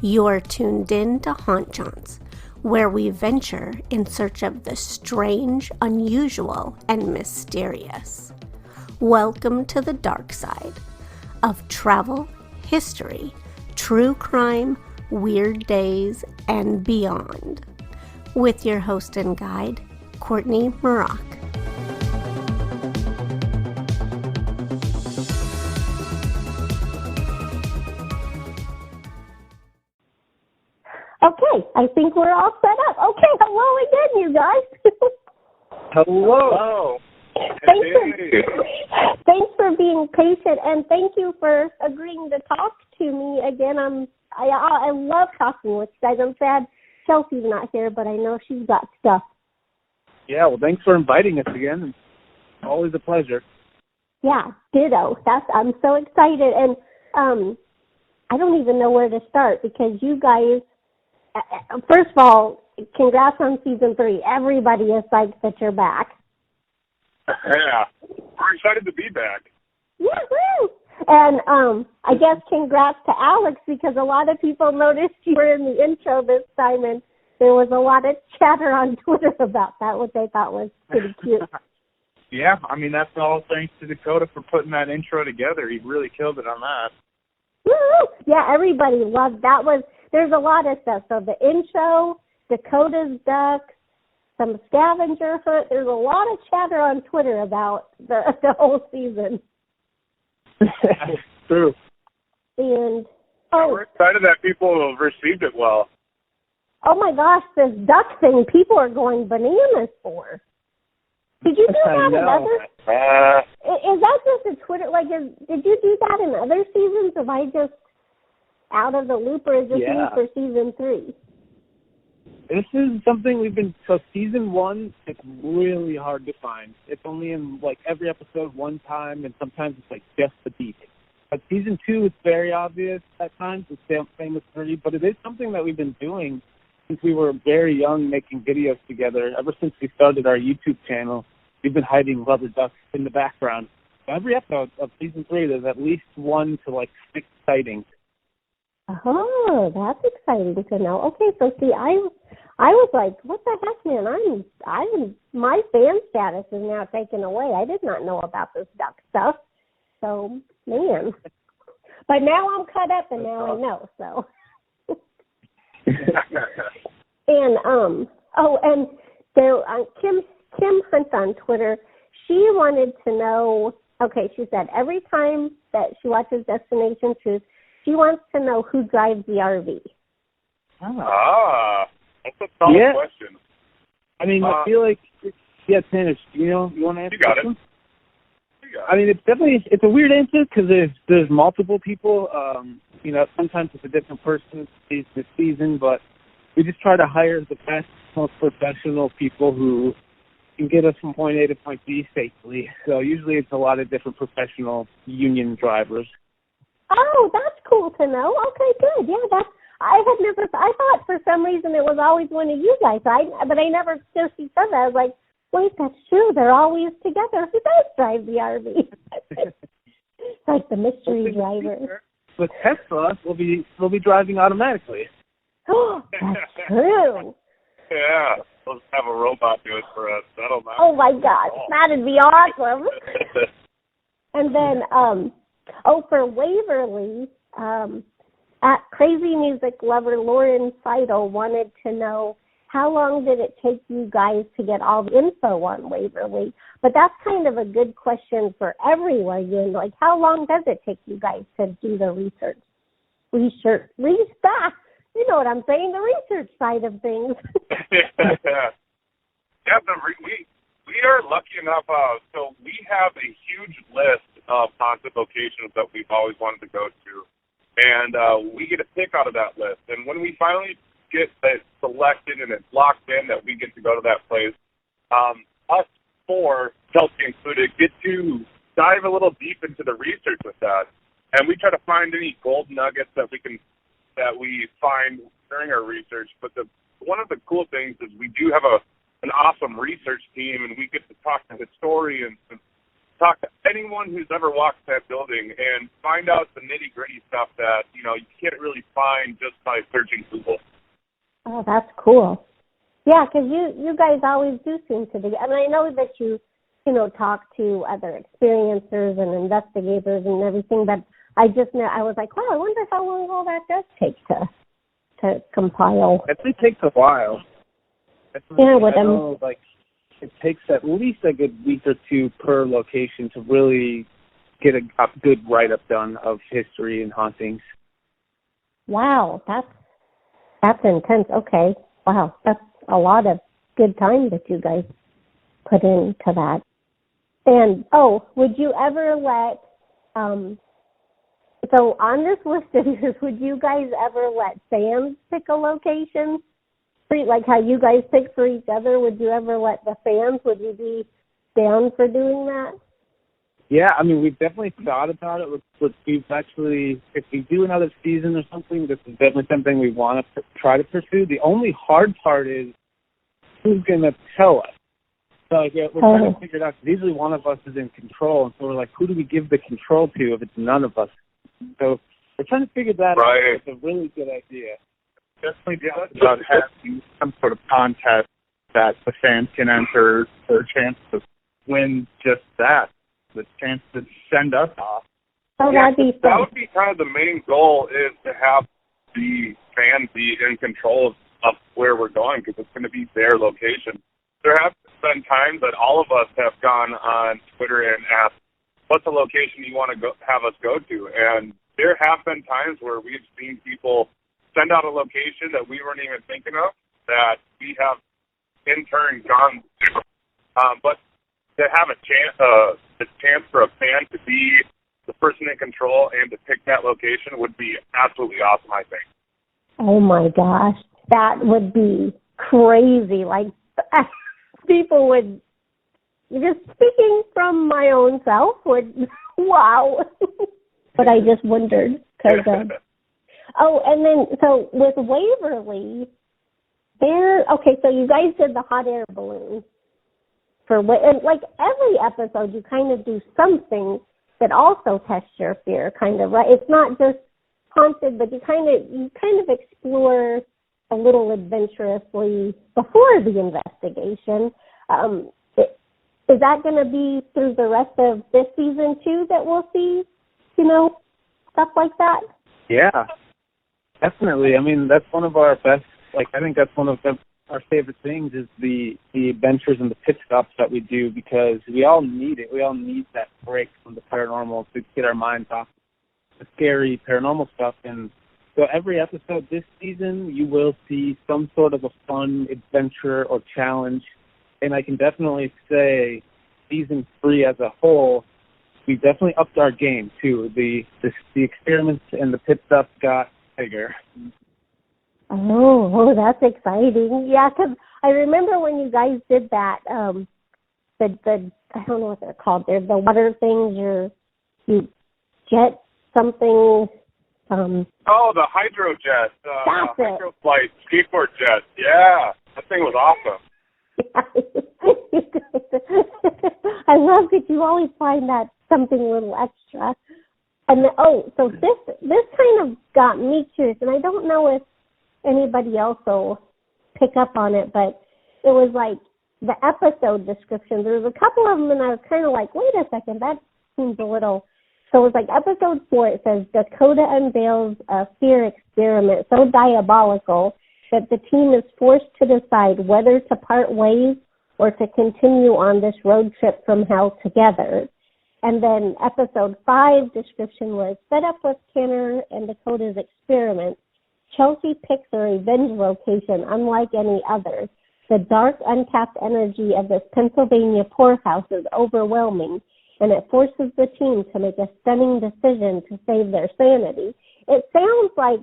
You're tuned in to Haunt Jaunts, where we venture in search of the strange, unusual, and mysterious. Welcome to the dark side of travel, history, true crime, weird days, and beyond. With your host and guide, Courtney Maroc. Okay, I think we're all set up. Okay, hello again, you guys. Hello. Thanks for being patient, and thank you for agreeing to talk to me again. I love talking with you guys. I'm sad Chelsea's not here, but I know she's got stuff. Yeah, well, thanks for inviting us again. It's always a pleasure. Yeah, ditto. I'm so excited, and I don't even know where to start because you guys. First of all, congrats on season 3. Everybody is psyched that you're back. Yeah, we're excited to be back. Woo! And I guess congrats to Alex because a lot of people noticed you were in the intro this time, and there was a lot of chatter on Twitter about that, which I thought was pretty cute. Yeah, I mean, that's all thanks to Dakota for putting that intro together. He really killed it on that. Woo! Yeah, everybody loved that. There's a lot of stuff. So the intro, Dakota's ducks, some scavenger hunt. There's a lot of chatter on Twitter about the whole season. True. And we're excited that people have received it well. Oh my gosh, this duck thing people are going bananas for. Did you do that in other? Is that just a Twitter? Did you do that in other seasons? Am I just out of the loop, or is this new for season 3? This is something we've been. So season 1, it's really hard to find. It's only in every episode one time, and sometimes it's just the beat. But season 2, it's very obvious at times. It's famous 3, but it is something that we've been doing since we were very young, making videos together. Ever since we started our YouTube channel, we've been hiding rubber ducks in the background. Every episode of season 3, there's at least 1 to 6 sightings. Oh, that's exciting to know. Okay, so see, I was like, what the heck, man? My fan status is now taken away. I did not know about this duck stuff. So, man. But now I'm caught up, and now I know. So. And and there, Kim Hunt on Twitter, she wanted to know. Okay, she said every time that she watches Destination Truth, she wants to know who drives the RV. That's a solid question. I mean, I feel like, Tanner, you want to answer? You got it. I mean, it's a weird answer because there's multiple people. Sometimes it's a different person this season, but we just try to hire the best, most professional people who can get us from point A to point B safely. So usually it's a lot of different professional union drivers. Oh, that's cool to know. Okay, good. Yeah, I thought for some reason it was always one of you guys. But I never still see said that. I was like, wait, that's true. They're always together. Who does drive the RV? It's like the mystery driver. With Tesla, we'll be driving automatically. Oh, that's true. Yeah, let's have a robot do it for us. That'll not. Oh my gosh, that'd be awesome. And then, for Waverly, at Crazy Music Lover Lauren Seidel wanted to know how long did it take you guys to get all the info on Waverly? But that's kind of a good question for everyone. How long does it take you guys to do the research? You know what I'm saying, the research side of things. Yeah, we are lucky enough. So we have a huge list of haunted locations that we've always wanted to go to, and we get a pick out of that list. And when we finally get it selected and it's locked in that we get to go to that place, us 4, Chelsea included, get to dive a little deep into the research with that, and we try to find any gold nuggets that we find during our research. But one of the cool things is we do have an awesome research team, and we get to talk to historians and talk to anyone who's ever walked that building and find out the nitty-gritty stuff that, you can't really find just by searching Google. Oh, that's cool. Yeah, because you guys always do seem to be. And I know that you talk to other experiencers and investigators and everything, but I was like, wow, I wonder how long all that does take to compile. It takes a while. Yeah, with them. It takes at least a good week or two per location to really get a good write-up done of history and hauntings. Wow, that's intense. Okay, wow, that's a lot of good time that you guys put into that. And would you ever let so on this list of yours, would you guys ever let fans pick a location? Like how you guys pick for each other, would you ever let the fans, would you be down for doing that? Yeah, I mean, we've definitely thought about it. We've actually, if we do another season or something, this is definitely something we want to try to pursue. The only hard part is who's going to tell us. So we're trying to figure it out, because usually one of us is in control, and so we're like, who do we give the control to if it's none of us? So we're trying to figure that out. It's a really good idea. Definitely about having some sort of contest that the fans can enter for a chance to win just that, the chance to send us off. That'd be fun. That would be kind of the main goal, is to have the fans be in control of where we're going, because it's going to be their location. There have been times that all of us have gone on Twitter and asked, what's the location you want to have us go to? And there have been times where we've seen people send out a location that we weren't even thinking of, that we have in turn gone to. But to have a chance for a fan to be the person in control and to pick that location would be absolutely awesome, I think. Oh my gosh, that would be crazy. Like, people would, just speaking from my own self, would, wow. But I just wondered, because, and then, so with Waverly, so you guys did the hot air balloon. And like every episode, you kind of do something that also tests your fear, kind of, right? It's not just haunted, but you kind of explore a little adventurously before the investigation. Is that going to be through the rest of this season too that we'll see, stuff like that? Yeah, definitely. I mean, that's one of our best, I think that's one of our favorite things, is the adventures and the pit stops that we do, because we all need it. We all need that break from the paranormal to get our minds off the scary paranormal stuff. And so every episode this season, you will see some sort of a fun adventure or challenge. And I can definitely say season 3 as a whole, we definitely upped our game too. The experiments and the pit stops got bigger. Oh, that's exciting. Yeah, because I remember when you guys did that, the I don't know what they're called. They're the water things. You jet something. The hydro jet. That's it. Hydroflight skateboard jet. Yeah, that thing was awesome. I love that you always find that something a little extra. And so this kind of got me curious, and I don't know if anybody else will pick up on it, but it was like the episode descriptions. There was a couple of them, and I was kind of like, wait a second, that seems a little. So it was like episode 4, it says, Dakota unveils a fear experiment so diabolical that the team is forced to decide whether to part ways or to continue on this road trip from hell together. And then episode 5 description was, fed up with Kenner and Dakota's experiments, Chelsea picks a revenge location unlike any other. The dark, untapped energy of this Pennsylvania poorhouse is overwhelming, and it forces the team to make a stunning decision to save their sanity. It sounds like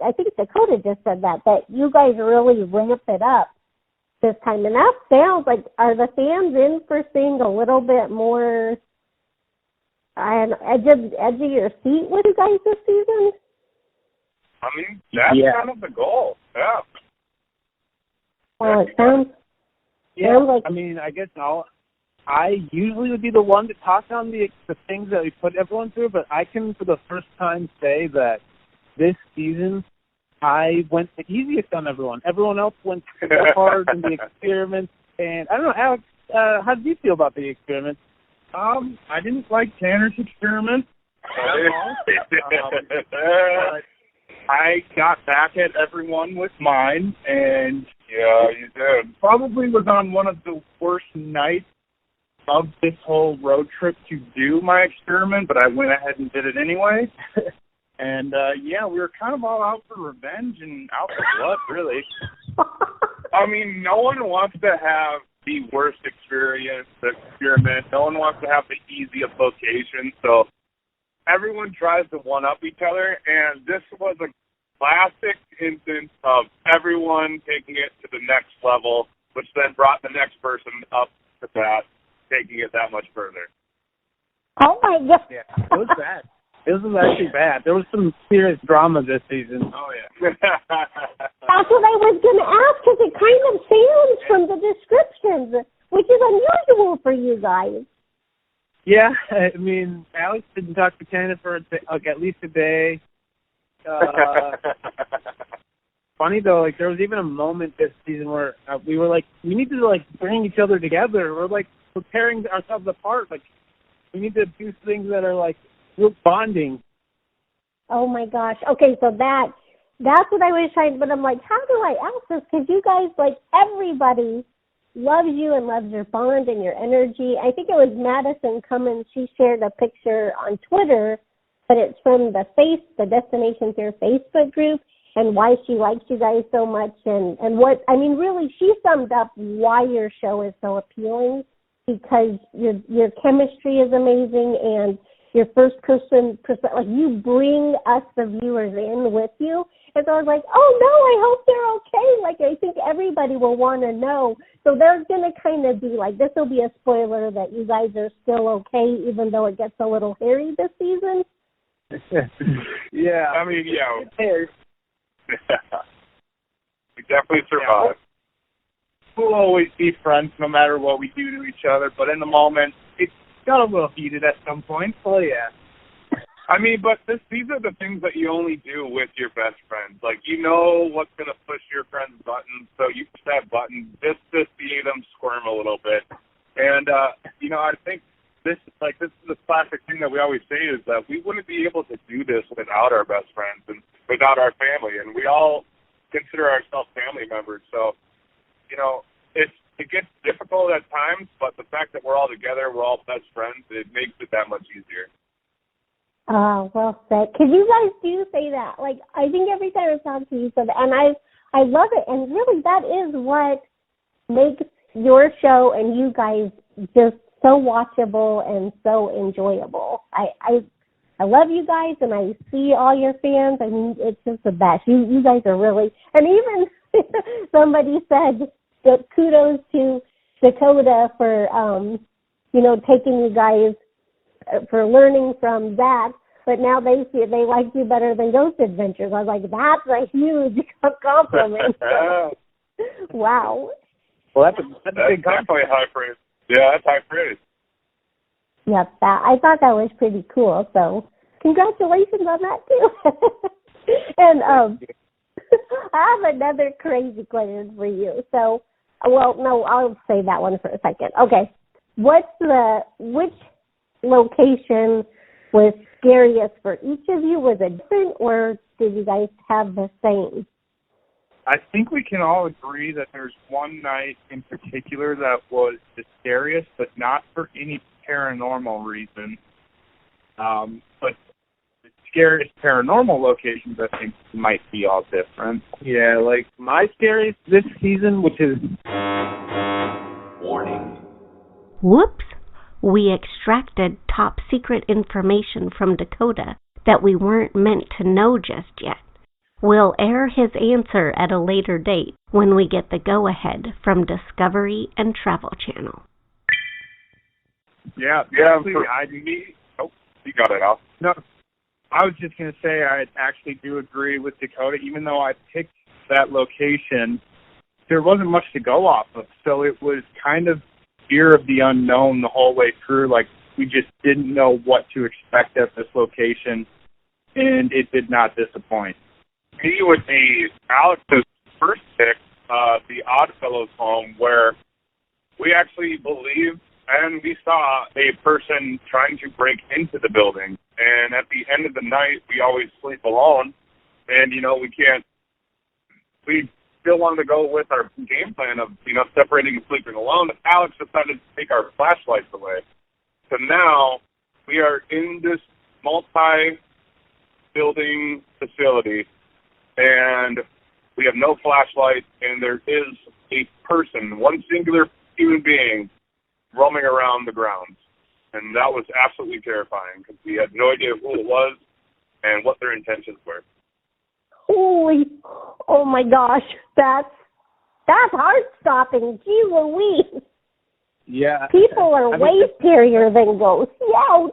I think Dakota just said that you guys really ramp it up this time. And that sounds like, are the fans in for seeing a little bit more edge of your seat with you guys this season? I mean, that's kind of the goal. Yeah. Well, it sounds Yeah, like... I mean, I guess I usually would be the one to talk on the things that we put everyone through, but I can for the first time say that this season I went the easiest on everyone. Everyone else went so hard in the experiments, and I don't know, Alex, how did you feel about the experiments? I didn't like Tanner's experiment at all. But I got back at everyone with mine, and Yeah, you did. probably was on one of the worst nights of this whole road trip to do my experiment, but I went ahead and did it anyway. And, yeah, we were kind of all out for revenge and out for blood, really. I mean, no one wants to have the worst experiment. No one wants to have the easiest location. So everyone tries to one-up each other, and this was a classic instance of everyone taking it to the next level, which then brought the next person up to that, taking it that much further. Oh my God. Yeah, it was bad. It was actually bad. There was some serious drama this season. Oh, yeah. That's what I was going to ask, because it kind of sounds from the descriptions, which is unusual for you guys. Yeah, I mean, Alex didn't talk to Tanner for at least a day. Funny though, like there was even a moment this season where we were like, we need to like bring each other together. We're like tearing ourselves apart. Like we need to do things that are like real bonding. Oh my gosh. Okay, so that's what I was trying, but I'm like, how do I ask this? Because you guys, like everybody loves you and loves your bond and your energy. I think it was Madison Cummins. She shared a picture on Twitter, but it's from the Destination Here Facebook group, and why she likes you guys so much, and what, I mean, really, she summed up why your show is so appealing, because your chemistry is amazing, and your first person, like you bring us, the viewers, in with you. And so I was like, oh no, I hope they're okay. Like I think everybody will want to know. So there's going to kind of be like, this will be a spoiler that you guys are still okay, even though it gets a little hairy this season. Yeah. I mean, yeah. We definitely survived. We'll always be friends no matter what we do to each other, but in the moment, it's got a little heated at some point. Oh, yeah. I mean, but these are the things that you only do with your best friends. Like, you know what's going to push your friend's buttons, so you push that button just to see them squirm a little bit. And, you know, I think this is the classic thing that we always say is that we wouldn't be able to do this without our best friends and without our family. And we all consider ourselves family members. So, you know, it gets difficult at times, but the fact that we're all together, we're all best friends, it makes it that much easier. Well said. Because you guys do say that. Like, I think every time I talk to you, so that, and I love it. And really, that is what makes your show and you guys just so watchable and so enjoyable. I love you guys, and I see all your fans. I mean, it's just the best. You guys are really, and even somebody said that kudos to Dakota for, taking you guys, for learning from that, but now they like you better than Ghost Adventures. I was like, that's a huge compliment. Wow. Well, that's a big definitely high praise. Yeah, that's high praise. Yep, I thought that was pretty cool. So, congratulations on that too. And I have another crazy question for you. So, well, no, I'll say that one for a second. Okay, which location was scariest for each of you? Was it different, or did you guys have the same? I think we can all agree that there's one night in particular that was the scariest, but not for any paranormal reason. But the scariest paranormal locations, I think, might be all different. Yeah, like my scariest this season, which is... Warning. Whoops! We extracted top secret information from Dakota that we weren't meant to know just yet. We'll air his answer at a later date when we get the go-ahead from Discovery and Travel Channel. Yeah. You got it, Al. No, I was just going to say I actually do agree with Dakota. Even though I picked that location, there wasn't much to go off of, so it was kind of fear of the unknown the whole way through. Like, we just didn't know what to expect at this location, and it did not disappoint. Me would be Alex's first pick, the OddFellows Home, where we actually believed and we saw a person trying to break into the building. And at the end of the night, we always sleep alone. And, we still wanted to go with our game plan of, separating and sleeping alone. Alex decided to take our flashlights away. So now we are in this multi-building facility, and we have no flashlight, and there is a person, one singular human being, roaming around the grounds. And that was absolutely terrifying because we had no idea who it was and what their intentions were. Holy, oh my gosh, that's heart-stopping. Gee Louise. Yeah. People are way scarier than ghosts. Ouch.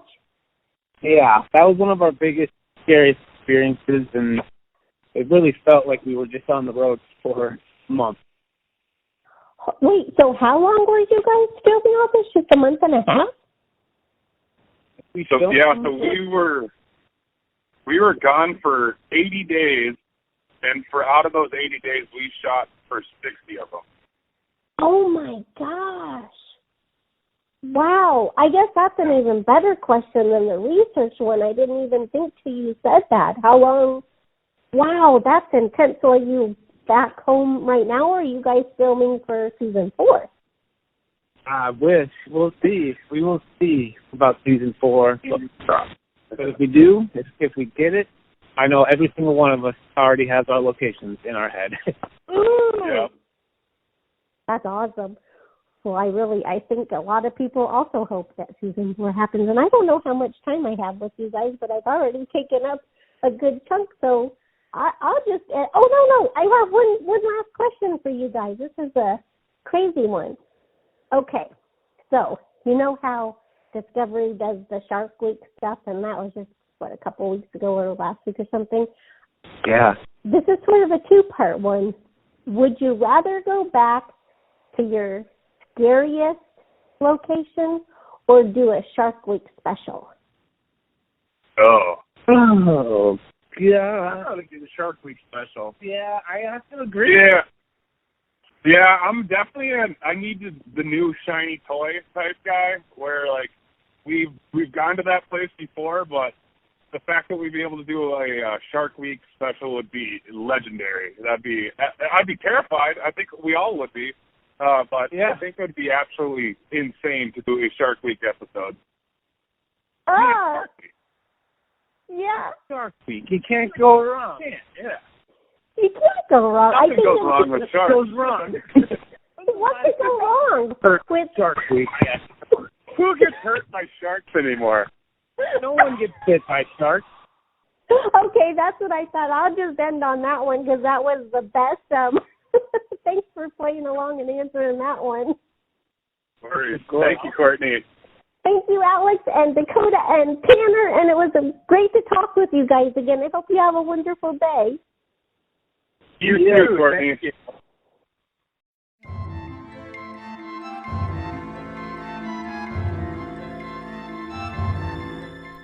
Yeah, that was one of our biggest, scariest experiences, and it really felt like we were just on the road for a month. Wait, so how long were you guys filming all this? Just a month and a half? So we were gone for 80 days, and for out of those 80 days, we shot for 60 of them. Oh my gosh. Wow. I guess that's an even better question than the research one. I didn't even think till you said that. How long? Wow, that's intense. So are you back home right now, or are you guys filming for season 4? I wish. We'll see. We will see about season 4. But if we do, if we get it, I know every single one of us already has our locations in our head. Yeah. That's awesome. Well, I think a lot of people also hope that season 4 happens. And I don't know how much time I have with you guys, but I've already taken up a good chunk. So I'll just, no. I have one last question for you guys. This is a crazy one. Okay. So, you know how Discovery does the Shark Week stuff, and that was just, a couple weeks ago or last week or something? Yeah. This is sort of a 2-part one. Would you rather go back to your scariest location or do a Shark Week special? Oh, yeah. I'd rather do the Shark Week special. Yeah, I have to agree. Yeah, I'm definitely I need the new shiny toy type guy where, like, we've gone to that place before, but the fact that we'd be able to do a Shark Week special would be legendary. I'd be terrified. I think we all would be. But yeah. I think it would be absolutely insane to do a Shark Week episode. Yeah. Shark Week. You can't go wrong. Yeah. You can't go wrong. Nothing goes wrong with sharks. Goes wrong. What could go wrong with Shark Week? Who gets hurt by sharks anymore? No one gets bit by sharks. Okay, that's what I thought. I'll just end on that one because that was the best. Thanks for playing along and answering that one. Thank you, Courtney. Thank you, Alex and Dakota and Tanner, and it was great to talk with you guys again. I hope you have a wonderful day. You too, Courtney. Thank you.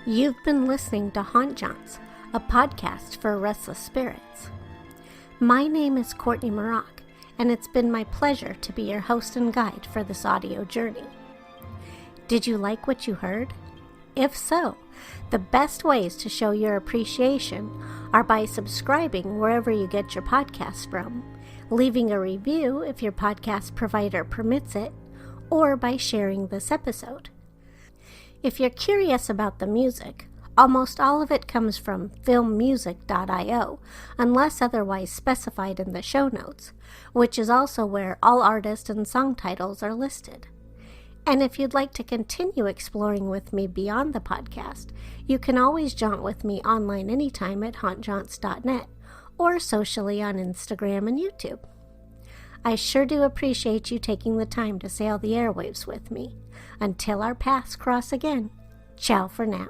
You've been listening to Haunt Jaunts, a podcast for restless spirits. My name is Courtney Maroc, and it's been my pleasure to be your host and guide for this audio journey. Did you like what you heard? If so, the best ways to show your appreciation are by subscribing wherever you get your podcasts from, leaving a review if your podcast provider permits it, or by sharing this episode. If you're curious about the music, almost all of it comes from filmmusic.io, unless otherwise specified in the show notes, which is also where all artist and song titles are listed. And if you'd like to continue exploring with me beyond the podcast, you can always jaunt with me online anytime at hauntjaunts.net or socially on Instagram and YouTube. I sure do appreciate you taking the time to sail the airwaves with me. Until our paths cross again, ciao for now.